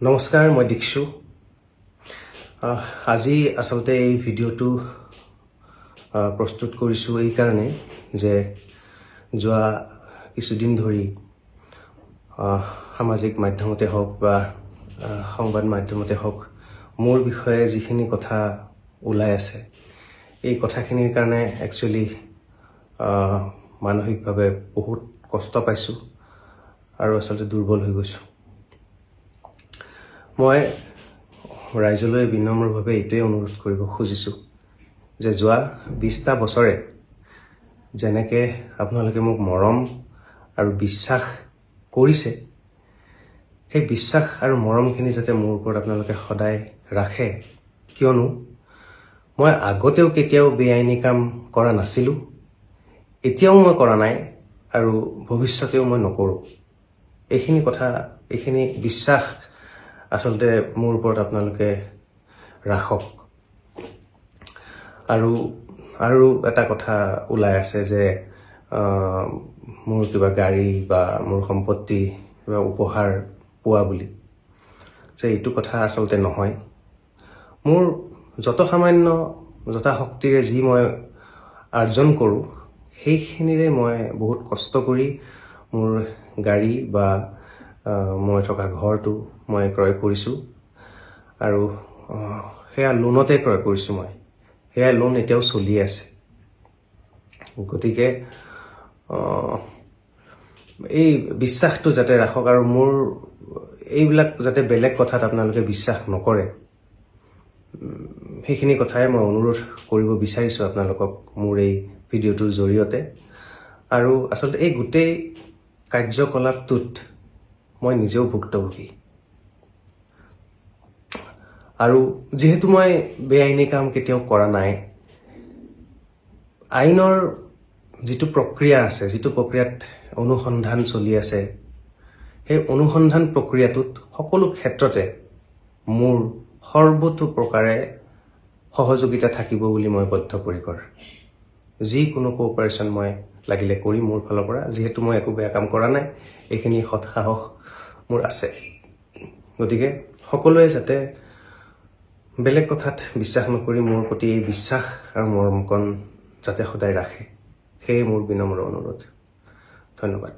নমস্কাৰ মই দীক্ষু আজি আসলতে এই ভিডিওটো প্ৰস্তুত কৰিছো এই কাৰণে যে যোৱা কিছুদিন ধৰি সামাজিক মাধ্যমতে হওক বা সংবাদ মাধ্যমতে হওক মোৰ বিষয়ে যিখিনি কথা ওলাই আছে এই কথাখিনিৰ কাৰণে একচুয়ালি মানসিকভাৱে বহুত কষ্ট পাইছো আৰু আসলতে দুৰ্বল হৈ গৈছো মই ৰাইজলৈ বিনম্ৰভাৱে এইটোৱে অনুৰোধ কৰিব খুজিছো যে যোৱা 20টা বছৰে যেনেকে আপোনালোকে মোক মৰম আৰু বিশ্বাস কৰিছে সেই বিশ্বাস আৰু মৰমখিনি যাতে মোৰ ওপৰত আপোনালোকে সদায় ৰাখে কিয়নো মই আগতেও কেতিয়াও বেআইনী কাম কৰা নাছিলো এতিয়াও মই কৰা নাই আৰু ভৱিষ্যতেও মই নকৰো এইখিনি বিশ্বাস আসলতে মোৰ ওপৰত আপোনালোকে ৰাখক আৰু এটা কথা ওলাই আছে যে মোৰ কিবা গাড়ী বা মোৰ সম্পত্তি বা উপহাৰ পোৱা বুলি যে এইটো কথা আসলতে নহয় মোৰ যত সামান্য যত শক্তিৰে যি মই আৰ্জন কৰো সেইখিনিৰে মই বহুত কষ্ট কৰি মোৰ গাড়ী বা মই থকা ঘৰটো মই ক্ৰয় কৰিছো আৰু হেয়া লোনতে ক্ৰয় কৰিছো মই হেয়া লোন এতিয়াও চলি আছে গতিকে এই বিশ্বাসটো যাতে ৰাখক আৰু মোৰ এইবিলাক যাতে বেলেগ কথাত আপোনালোকে বিশ্বাস নকৰে সেইখিনি কথাই মই অনুৰোধ কৰিব বিচাৰিছো আপোনালোকক মোৰ এই ভিডিওটোৰ জৰিয়তে আৰু আসলতে এই গুটেই কাৰ্যকলাপটোত মই নিজেও ভুক্তভোগী আৰু যেহেতু মই বেআইনী কাম কেতিয়াও কৰা নাই আইনৰ যেটো প্ৰক্ৰিয়া আছে যেটো প্ৰক্ৰিয়াত অনুসন্ধান চলি আছে এই অনুসন্ধান প্ৰক্ৰিয়াটোত সকলো ক্ষেত্ৰতে মোৰ সৰ্বতো প্ৰকাৰে সহযোগিতা থাকিব বুলি মই বদ্ধপৰিকৰ যি কোনো কোঅপাৰেচন মই লাগিলে কৰি মোৰ ফালৰ পৰা যেহেতু মই একো বেয়া কাম কৰা নাই এইখিনি সাহস মোৰ আছে গতিকে সকলোৱে যাতে বেলেগ কথাত বিশ্বাস নকৰি মোৰ প্ৰতি বিশ্বাস আৰু মৰমকণ যাতে সদায় ৰাখে সেই মোৰ বিনম্ৰ অনুৰোধ ধন্যবাদ